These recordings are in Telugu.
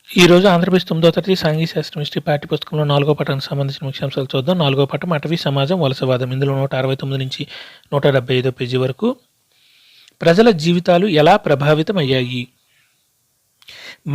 ఈరోజు ఆంధ్రప్రదేశ్ 9వ తరగతి సాంఘిక శాస్త్రం హిస్టరీ పాఠ్య పుస్తకంలో 4వ పాఠానికి సంబంధించిన ముఖ్యాంశాలు చూద్దాం. 4వ పాఠం అటవీ సమాజం వలసవాదం. ఇందులో 169 నుంచి 175 పేజీ వరకు ప్రజల జీవితాలు ఎలా ప్రభావితం అయ్యాయి,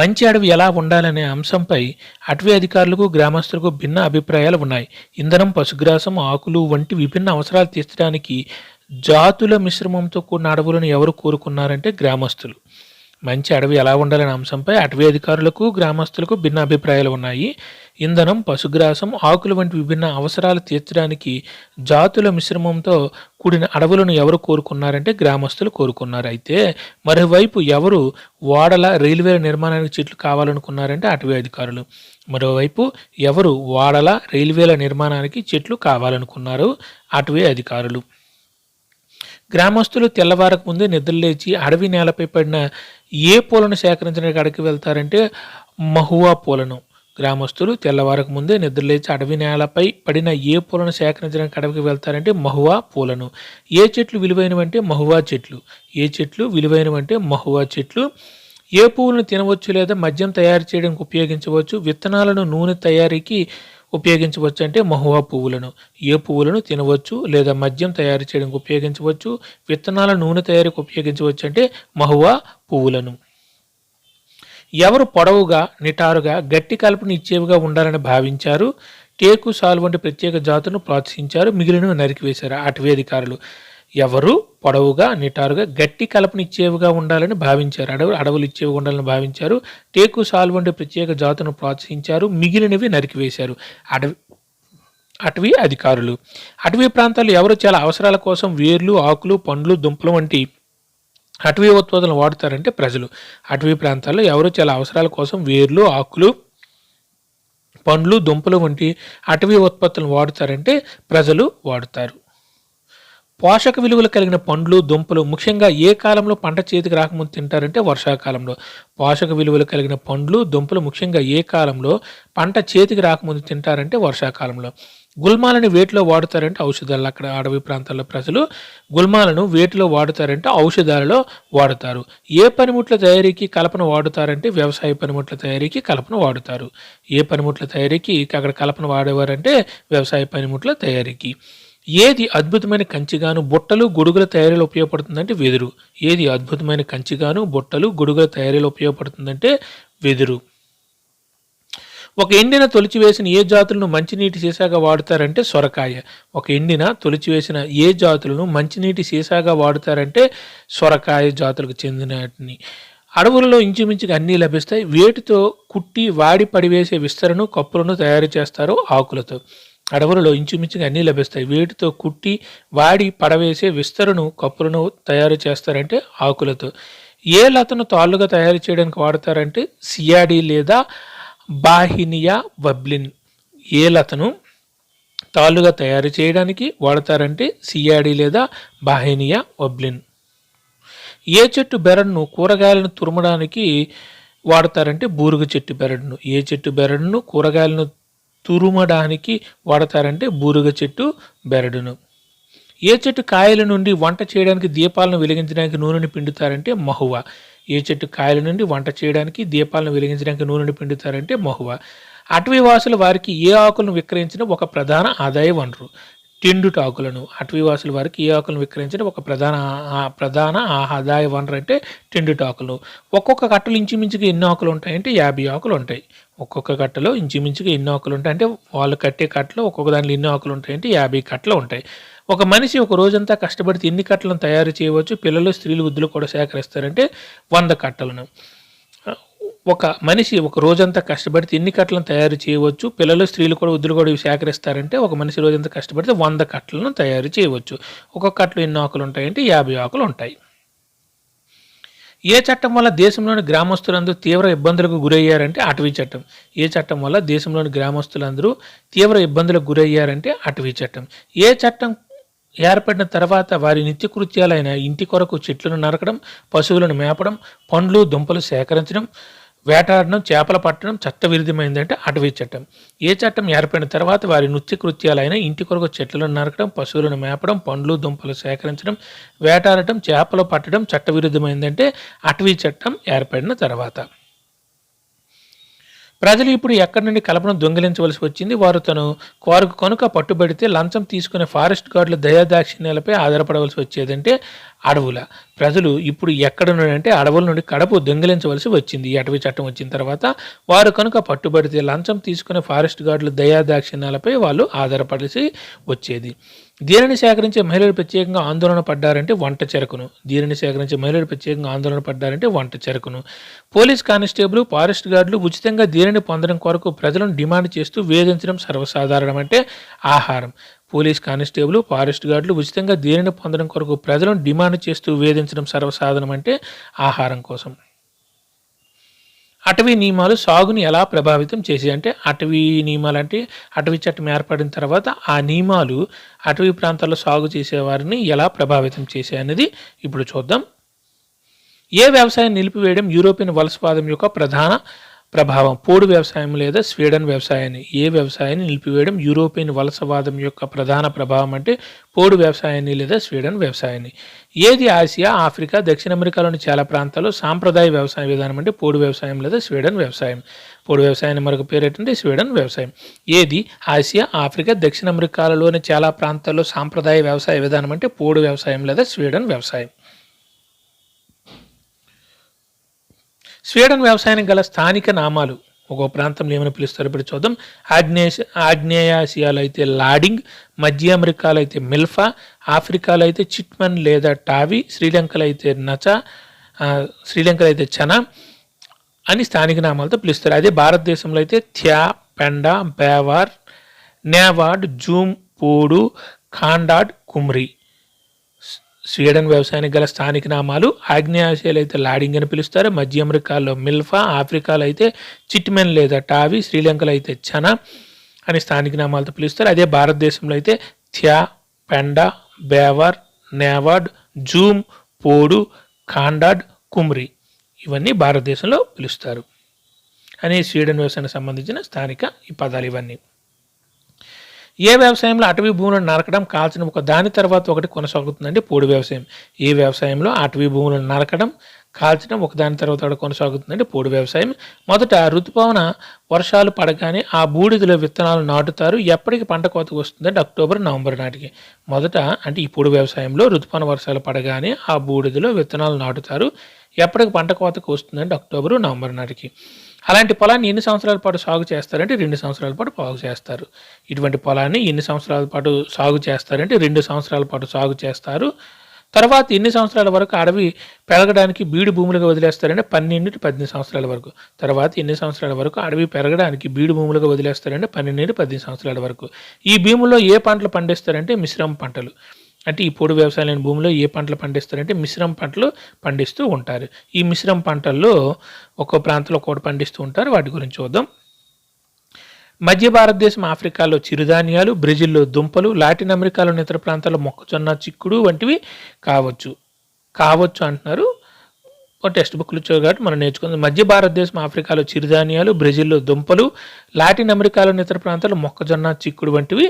మంచి అడవి ఎలా ఉండాలనే అంశంపై అటవీ అధికారులకు గ్రామస్తులకు భిన్న అభిప్రాయాలు ఉన్నాయి. ఇంధనం, పశుగ్రాసం, ఆకులు వంటి విభిన్న అవసరాలు తీర్చడానికి జాతుల మిశ్రమంతో కూడిన అడవులను ఎవరు కోరుకున్నారంటే గ్రామస్తులు. మంచి అడవి ఎలా ఉండాలనే అంశంపై అటవీ అధికారులకు గ్రామస్తులకు భిన్న అభిప్రాయాలు ఉన్నాయి. ఇంధనం, పశుగ్రాసం, ఆకులు వంటి విభిన్న అవసరాలు తీర్చడానికి జాతుల మిశ్రమంతో కూడిన అడవులను ఎవరు కోరుకున్నారంటే గ్రామస్తులు కోరుకున్నారు. అయితే మరోవైపు ఎవరు ఓడల రైల్వేల నిర్మాణానికి చెట్లు కావాలనుకున్నారంటే అటవీ అధికారులు. మరోవైపు ఎవరు ఓడల రైల్వేల నిర్మాణానికి చెట్లు కావాలనుకున్నారు అటవీ అధికారులు. గ్రామస్తులు తెల్లవారకు ముందే నిద్రలేచి అడవి నేలపై పడిన ఏ పూలను సేకరించడానికి అడవికి వెళ్తారంటే మహువా పూలను. గ్రామస్తులు తెల్లవారకు ముందే నిద్రలేచి అడవి నేలపై పడిన ఏ పూలను సేకరించడానికి అడవికి వెళ్తారంటే మహువా పూలను. ఏ చెట్లు విలువైనవంటే మహువా చెట్లు. ఏ చెట్లు విలువైనవంటే మహువా చెట్లు. ఏ పువ్వులను తినవచ్చు లేదా మద్యం తయారు చేయడానికి ఉపయోగించవచ్చు. విత్తనాలను నూనె తయారీకి ఉపయోగించవచ్చు అంటే మహువా పువ్వులను. ఏ పువ్వులను తినవచ్చు లేదా మద్యం తయారు చేయడానికి ఉపయోగించవచ్చు, విత్తనాల నూనె తయారీకి ఉపయోగించవచ్చు అంటే మహువా పువ్వులను. ఎవరు పొడవుగా, నిటారుగా, గట్టి కలుపుని ఇచ్చేవిగా ఉండాలని భావించారు. టేకు, సాల్ వంటి ప్రత్యేక జాతులను ప్రోత్సహించారు, మిగిలినవి నరికివేశారు అటవీ అధికారులు. ఎవరు పొడవుగా, నిటారుగా, గట్టి కలపనిచ్చేవిగా ఉండాలని భావించారు. అడవులు ఇచ్చేవిగా ఉండాలని భావించారు. టేకు, సాల్ వంటి ప్రత్యేక జాతులను ప్రోత్సహించారు, మిగిలినవి నరికివేశారు అటవీ అధికారులు. అటవీ ప్రాంతాల్లో ఎవరు చాలా అవసరాల కోసం వేర్లు, ఆకులు, పండ్లు, దుంపలు వంటి అటవీ ఉత్పత్తులను వాడుతారంటే ప్రజలు. అటవీ ప్రాంతాల్లో ఎవరు చాలా అవసరాల కోసం వేర్లు, ఆకులు, పండ్లు, దుంపలు వంటి అటవీ ఉత్పత్తులను వాడుతారంటే ప్రజలు వాడుతారు. పోషక విలువలు కలిగిన పండ్లు, దుంపలు ముఖ్యంగా ఏ కాలంలో పంట చేతికి రాకముందు తింటారంటే వర్షాకాలంలో. పోషక విలువలు కలిగిన పండ్లు, దుంపలు ముఖ్యంగా ఏ కాలంలో పంట చేతికి రాకముందు తింటారంటే వర్షాకాలంలో. గుల్మాలను వేటిలో వాడుతారంటే ఔషధాలు. అక్కడ అడవి ప్రాంతాల్లో ప్రజలు గుల్మాలను వేటిలో వాడుతారంటే ఔషధాలలో వాడుతారు. ఏ పనిముట్ల తయారీకి కలపను వాడుతారంటే వ్యవసాయ పనిముట్ల తయారీకి కలపను వాడుతారు. ఏ పనిముట్ల తయారీకి అక్కడ కలపను వాడేవారంటే వ్యవసాయ పనిముట్ల తయారీకి. ఏది అద్భుతమైన కంచిగాను బుట్టలు, గొడుగుల తయారీలో ఉపయోగపడుతుందంటే వెదురు. ఏది అద్భుతమైన కంచిగాను బుట్టలు, గొడుగుల తయారీలో ఉపయోగపడుతుందంటే వెదురు. ఒక ఎండిన తొలిచివేసిన ఏ జాతులను మంచినీటి సీసాగా వాడుతారంటే సొరకాయ. ఒక ఎండిన తొలిచివేసిన ఏ జాతులను మంచినీటి సీసాగా వాడుతారంటే సొరకాయ జాతులకు చెందినటిని. అడవులలో ఇంచుమించుగా అన్నీ లభిస్తాయి. వేటితో కుట్టి వాడి పడివేసే విస్తరను, కప్పులను తయారు చేస్తారు ఆకులతో. అడవులలో ఇంచుమించుగా అన్నీ లభిస్తాయి. వేటితో కుట్టి వాడి పడవేసే విస్తరను, కప్పులను తయారు చేస్తారంటే ఆకులతో. ఏ లతను తాళ్ళుగా తయారు చేయడానికి వాడతారంటే సియాడి లేదా బాహినియా వబ్లిన్. ఏ లతను తాళ్ళుగా తయారు చేయడానికి వాడతారంటే సియాడి లేదా బాహినియా వబ్లిన్. ఏ చెట్టు బెరడును కూరగాయలను తురమడానికి వాడతారంటే బూరుగ చెట్టు బెరడును. ఏ చెట్టు బెరడును కూరగాయలను తురుమడానికి వాడతారంటే బూరుగ చెట్టు బెరడును. ఏ చెట్టు కాయల నుండి వంట చేయడానికి, దీపాలను వెలిగించడానికి నూనెని పిండుతారంటే మహువా. ఏ చెట్టు కాయల నుండి వంట చేయడానికి, దీపాలను వెలిగించడానికి నూనెని పిండుతారంటే మహువా. అటవీ వాసులు వారికి ఏ ఆకులను విక్రయించిన ఒక ప్రధాన ఆదాయ వనరు. టెండుటాకులను. అటవీవాసులు వారికి ఏ ఆకులను విక్రయించిన ఒక ప్రధాన ఆదాయ వనరు అంటే టెండుటాకులు. ఒక్కొక్క కట్టలు ఇంచుమించుగా ఎన్ని ఆకులు ఉంటాయంటే 50 ఆకులు ఉంటాయి. ఒక్కొక్క కట్టలో ఇంచుమించుగా ఎన్ని ఆకులు ఉంటాయి అంటే వాళ్ళు కట్టే కట్టలో ఒక్కొక్క దాంట్లో ఎన్ని ఆకులు ఉంటాయంటే 50 కట్టలు ఉంటాయి. ఒక మనిషి ఒక రోజంతా కష్టపడితే ఎన్ని కట్టలను తయారు చేయవచ్చు. పిల్లలు, స్త్రీలు, వృద్ధులు కూడా సేకరిస్తారంటే 100 కట్టలను. ఒక మనిషి ఒక రోజంతా కష్టపడితే ఎన్ని కట్టలను తయారు చేయవచ్చు. పిల్లలు, స్త్రీలు కూడా, వృద్ధులు కూడా ఇవి సేకరిస్తారంటే ఒక మనిషి రోజంతా కష్టపడితే 100 కట్టలను తయారు చేయవచ్చు. ఒక్కొక్క కట్టలో ఎన్ని ఆకులు ఉంటాయంటే 50 ఆకులు ఉంటాయి. ఏ చట్టం వల్ల దేశంలోని గ్రామస్తులందరూ తీవ్ర ఇబ్బందులకు గురయ్యారంటే అటవీ చట్టం. ఏ చట్టం వల్ల దేశంలోని గ్రామస్తులందరూ తీవ్ర ఇబ్బందులకు గురయ్యారంటే అటవీ చట్టం. ఏ చట్టం ఏర్పడిన తర్వాత వారి నిత్యకృత్యాలైన ఇంటి కొరకు చెట్లను నరకడం, పశువులను మేపడం, పండ్లు, దుంపలు సేకరించడం, వేటాడడం, చేపలు పట్టడం చట్టవిరుద్ధమైందంటే అటవీ చట్టం. ఏ చట్టం ఏర్పడిన తర్వాత వారి నిత్యకృత్యాలైన ఇంటి కొరకు చెట్లను నరకడం, పశువులను మేపడం, పండ్లు, దుంపలు సేకరించడం, వేటాడటం, చేపలు పట్టడం చట్టవిరుద్ధమైందంటే అటవీ చట్టం ఏర్పడిన తర్వాత. ప్రజలు ఇప్పుడు ఎక్కడి నుండి కలపను దొంగిలించవలసి వచ్చింది. వారు కనుక పట్టుబడితే లంచం తీసుకునే ఫారెస్ట్ గార్డుల దయాదాక్షిణ్యాలపై ఆధారపడవలసి వచ్చేదంటే అడవుల ప్రజలు ఇప్పుడు ఎక్కడ నుండి అంటే అడవుల నుండి కడప దొంగిలించవలసి వచ్చింది. ఈ అటవీ చట్టం వచ్చిన తర్వాత వారు కనుక పట్టుబడితే లంచం తీసుకునే ఫారెస్ట్ గార్డుల దయాదాక్షిణ్యాలపై వాళ్ళు ఆధారపడాల్సి వచ్చేది. దీనిని సేకరించే మహిళలు ప్రత్యేకంగా ఆందోళన పడ్డారంటే వంట చెరకును. పోలీస్ కానిస్టేబుల్, ఫారెస్ట్ గార్డులు ఉచితంగా దీనిని పొందడం కొరకు ప్రజలను డిమాండ్ చేస్తూ వేధించడం సర్వసాధారణం అంటే ఆహారం. పోలీస్ కానిస్టేబుల్, ఫారెస్ట్ గార్డులు ఉచితంగా దీనిని పొందడం కొరకు ప్రజలను డిమాండ్ చేస్తూ వేధించడం సర్వసాధారణం అంటే ఆహారం కోసం. అటవీ నియమాలు సాగుని ఎలా ప్రభావితం చేసాయి అంటే అటవీ నియమాలు అంటే అటవీ చట్టం ఏర్పడిన తర్వాత ఆ నియమాలు అటవీ ప్రాంతాల్లో సాగు చేసేవారిని ఎలా ప్రభావితం చేశాయి అనేది ఇప్పుడు చూద్దాం. ఏ వ్యవసాయం నిలిపివేయడం యూరోపియన్ వలసవాదం యొక్క ప్రధాన ప్రభావం? పోడు వ్యవసాయం లేదా స్వీడన్ వ్యవసాయాన్ని. ఏ వ్యవసాయాన్ని నిలిపివేయడం యూరోపియన్ వలసవాదం యొక్క ప్రధాన ప్రభావం అంటే పోడు వ్యవసాయాన్ని లేదా స్వీడన్ వ్యవసాయాన్ని. ఏది ఆసియా, ఆఫ్రికా, దక్షిణ అమెరికాలోని చాలా ప్రాంతాల్లో సాంప్రదాయ వ్యవసాయ విధానం అంటే పోడు వ్యవసాయం లేదా స్వీడన్ వ్యవసాయం. పోడు వ్యవసాయాన్ని మరొక పేరు ఏంటంటే స్వీడన్ వ్యవసాయం. ఏది ఆసియా, ఆఫ్రికా, దక్షిణ అమెరికాలోని చాలా ప్రాంతాల్లో సాంప్రదాయ వ్యవసాయ విధానం అంటే పోడు వ్యవసాయం లేదా స్వీడన్ వ్యవసాయం. స్వీడన్ వ్యవసాయానికి గల స్థానిక నామాలు ఒక్కో ప్రాంతంలో ఏమైనా పిలుస్తారు ఇప్పుడు చూద్దాం. ఆగ్నేయాసియాలో అయితే లాడింగ్, మధ్య అమెరికాలో అయితే మిల్ఫా, ఆఫ్రికాలో అయితే చిట్మన్ లేదా టావి, శ్రీలంకలో అయితే చనా అని స్థానిక నామాలతో పిలుస్తారు. అదే భారతదేశంలో అయితే థ్యా, పెండా, బేవార్, నేవాడ్, జూమ్, పోడు, ఖాండాడ్, కుమ్రి. స్వీడన్ వ్యవసాయానికి గల స్థానిక నామాలు ఆగ్నేయాసియాలో అయితే లాడింగ్ అని పిలుస్తారు, మధ్య అమెరికాలో మిల్ఫా, ఆఫ్రికాలో అయితే చిట్మెన్ లేదా టావి, శ్రీలంకలో అయితే చనా అని స్థానిక నామాలతో పిలుస్తారు. అదే భారతదేశంలో అయితే థ్యా, పెండా, బేవార్, నేవాడ్, జూమ్, పోడు, ఖాండాడ్, కుమ్రి ఇవన్నీ భారతదేశంలో పిలుస్తారు అని స్వీడన్ వ్యవసాయానికి సంబంధించిన స్థానిక ఈ పదాలు ఇవన్నీ. ఏ వ్యవసాయంలో అటవీ భూములను నరకడం, కాల్చడం ఒక దాని తర్వాత ఒకటి కొనసాగుతుందంటే పోడు వ్యవసాయం. ఏ వ్యవసాయంలో అటవీ భూములను నరకడం, కాల్చడం ఒక దాని తర్వాత ఒకటి కొనసాగుతుందంటే పోడు వ్యవసాయం. మొదట ఋతుపవన వర్షాలు పడగానే ఆ బూడిదలో విత్తనాలు నాటుతారు. ఎప్పటికి పంట కోతకు వస్తుందంటే అక్టోబర్, నవంబర్ నాటికి. మొదట అంటే ఈ పోడు వ్యవసాయంలో ఋతుపవన వర్షాలు పడగానే ఆ బూడిదలో విత్తనాలు నాటుతారు. ఎప్పటికి పంట కోతకు వస్తుందంటే అక్టోబరు, నవంబర్ నాటికి. అలాంటి పొలాన్ని ఎన్ని సంవత్సరాల పాటు సాగు చేస్తారంటే 2 సంవత్సరాల పాటు సాగు చేస్తారు. ఇటువంటి పొలాన్ని ఎన్ని సంవత్సరాల పాటు సాగు చేస్తారంటే 2 సంవత్సరాల పాటు సాగు చేస్తారు. తర్వాత ఎన్ని సంవత్సరాల వరకు అడవి పెరగడానికి బీడు భూములుగా వదిలేస్తారంటే 12-18 సంవత్సరాల వరకు. తర్వాత ఎన్ని సంవత్సరాల వరకు అడవి పెరగడానికి బీడు భూములుగా వదిలేస్తారంటే 12-18 సంవత్సరాల వరకు. ఈ భూముల్లో ఏ పంటలు పండిస్తారంటే మిశ్రమ పంటలు. అంటే ఈ పొడి వ్యవసాయం లేని భూమిలో ఏ పంటలు పండిస్తారంటే మిశ్రమ పంటలు పండిస్తూ ఉంటారు. ఈ మిశ్రమ పంటల్లో ఒక్కో ప్రాంతంలో ఒక్కోటి పండిస్తూ ఉంటారు. వాటి గురించి చూద్దాం. మధ్య భారతదేశం, ఆఫ్రికాలో చిరుధాన్యాలు, బ్రెజిల్లో దుంపలు, లాటిన్ అమెరికాలోని ఇతర ప్రాంతాల్లో మొక్కజొన్న, చిక్కుడు వంటివి కావచ్చు అంటున్నారు. టెక్స్ట్ బుక్లు కాబట్టి మనం నేర్చుకుందాం. మధ్య భారతదేశం, ఆఫ్రికాలో చిరుధాన్యాలు, బ్రెజిల్లో దుంపలు, లాటిన్ అమెరికాలోని ఇతర ప్రాంతాల్లో మొక్కజొన్న, చిక్కుడు వంటివి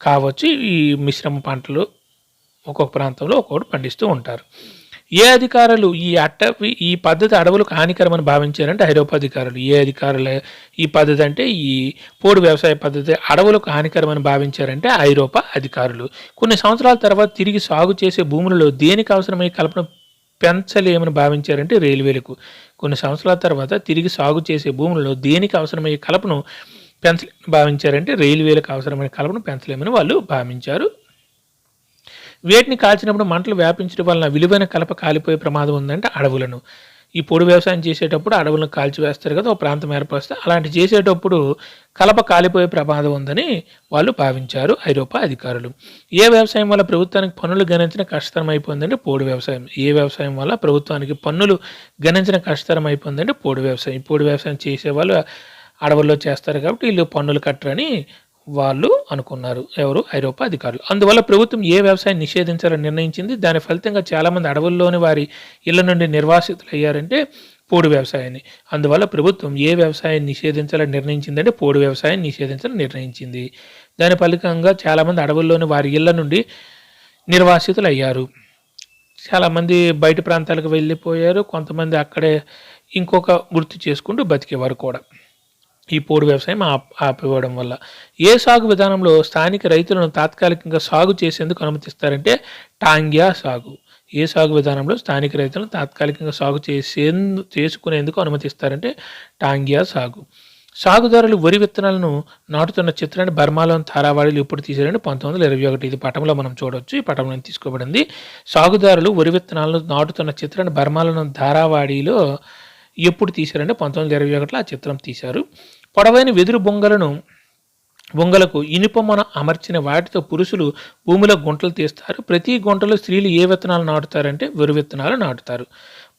కావచ్చు. ఈ మిశ్రమ పంటలు ఒక్కొక్క ప్రాంతంలో ఒక్కొక్కటి పండిస్తూ ఉంటారు. ఏ అధికారులు ఈ పద్ధతి అడవులకు హానికరమని భావించారంటే ఐరోపా అధికారులు. ఏ అధికారులు ఈ పద్ధతి అంటే ఈ పోడు వ్యవసాయ పద్ధతి అడవులకు హానికరమని భావించారంటే ఐరోపా అధికారులు. కొన్ని సంవత్సరాల తర్వాత తిరిగి సాగు చేసే భూములలో దేనికి అవసరమై కలపను పెంచలేమని భావించారంటే రైల్వేలకు. కొన్ని సంవత్సరాల తర్వాత తిరిగి సాగు చేసే భూములలో దేనికి అవసరమయ్యే కలపను భావించారంటే రైల్వేలకు అవసరమైన కలపను పెంచలేమని వాళ్ళు భావించారు. వేటిని కాల్చినప్పుడు మంటలు వ్యాపించడం వలన విలువైన కలప కాలిపోయే ప్రమాదం ఉందంటే అడవులను. ఈ పొడి వ్యవసాయం చేసేటప్పుడు అడవులను కాల్చివేస్తారు కదా, ఒక ప్రాంతం ఏర్పరిస్తే అలాంటి చేసేటప్పుడు కలప కాలిపోయే ప్రమాదం ఉందని వాళ్ళు భావించారు ఐరోపా అధికారులు. ఏ వ్యవసాయం వల్ల ప్రభుత్వానికి పన్నులు గణించిన కష్టతరం అయిపోయిందంటే పోడు వ్యవసాయం. ఏ వ్యవసాయం వల్ల ప్రభుత్వానికి పన్నులు గణించిన కష్టతరం అయిపోయిందంటే పోడు వ్యవసాయం. ఈ పోడు వ్యవసాయం చేసేవాళ్ళు అడవుల్లో చేస్తారు కాబట్టి వీళ్ళు పన్నులు కట్టరని వాళ్ళు అనుకున్నారు. ఎవరు? ఐరోపా అధికారులు. అందువల్ల ప్రభుత్వం ఏ వ్యవసాయం నిషేధించాలని నిర్ణయించింది. దాని ఫలితంగా చాలామంది అడవుల్లోని వారి ఇళ్ల నుండి నిర్వాసితులు అయ్యారంటే పోడు వ్యవసాయాన్ని. అందువల్ల ప్రభుత్వం ఏ వ్యవసాయాన్ని నిషేధించాలని నిర్ణయించిందంటే పోడు వ్యవసాయాన్ని నిషేధించాలని నిర్ణయించింది. దాని ఫలితంగా చాలామంది అడవుల్లోని వారి ఇళ్ల నుండి నిర్వాసితులు అయ్యారు. చాలామంది బయట ప్రాంతాలకు వెళ్ళిపోయారు. కొంతమంది అక్కడే ఇంకొక వృత్తి చేసుకుంటూ బతికేవారు కూడా. ఈ పోడు వ్యవసాయం ఆపివ్వడం వల్ల. ఏ సాగు విధానంలో స్థానిక రైతులను తాత్కాలికంగా సాగు చేసేందుకు అనుమతిస్తారంటే టాంగ్యా సాగు. ఏ సాగు విధానంలో స్థానిక రైతులను తాత్కాలికంగా సాగు చేసుకునేందుకు అనుమతిస్తారంటే టాంగ్యా సాగు. సాగుదారులు వరి విత్తనాలను నాటుతున్న చిత్రాన్ని బర్మాలోని ధారావాడీలు ఎప్పుడు తీశారంటే 1921. ఇది పటంలో మనం చూడవచ్చు. ఈ పటంలో తీసుకోబడింది. సాగుదారులు వరి విత్తనాలను నాటుతున్న చిత్రాన్ని బర్మాలోని ధారావాడీలో ఎప్పుడు తీశారంటే 1921లో ఆ చిత్రం తీశారు. పొడవైన వెదురు బొంగలకు ఇనుపమొన అమర్చిన వాటితో పురుషులు భూమిలో గుంటలు తీస్తారు. ప్రతి గుంటలో స్త్రీలు ఏ విత్తనాలు నాటుతారంటే వరి విత్తనాలు నాటుతారు.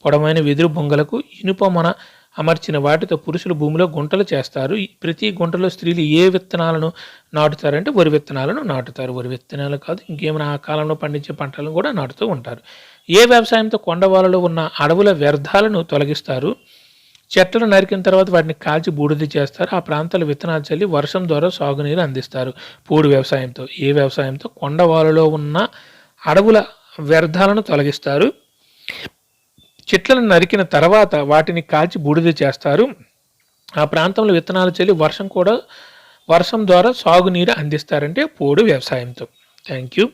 పొడవైన వెదురు బొంగలకు ఇనుపమొన అమర్చిన వాటితో పురుషులు భూమిలో గుంటలు చేస్తారు. ప్రతి గుంటలో స్త్రీలు ఏ విత్తనాలను నాటుతారంటే వరి విత్తనాలను నాటుతారు. వరి విత్తనాలు కాదు, ఇంకేమైనా ఆ కాలంలో పండించే పంటలను కూడా నాటుతూ ఉంటారు. ఏ వ్యవసాయంతో కొండవాళ్ళలో ఉన్న అడవుల వ్యర్థాలను తొలగిస్తారు? చెట్లను నరికిన తర్వాత వాటిని కాల్చి బూడిద చేస్తారు. ఆ ప్రాంతాల విత్తనాలు చల్లి వర్షం ద్వారా సాగునీరు అందిస్తారు. పోడు వ్యవసాయంతో. ఏ వ్యవసాయంతో కొండవాళ్ళలో ఉన్న అడవుల వ్యర్థాలను తొలగిస్తారు. చెట్లను నరికిన తర్వాత వాటిని కాల్చి బూడిద చేస్తారు. ఆ ప్రాంతంలో విత్తనాలు చల్లి వర్షం ద్వారా సాగునీరు అందిస్తారంటే పోడు వ్యవసాయంతో. Thank you.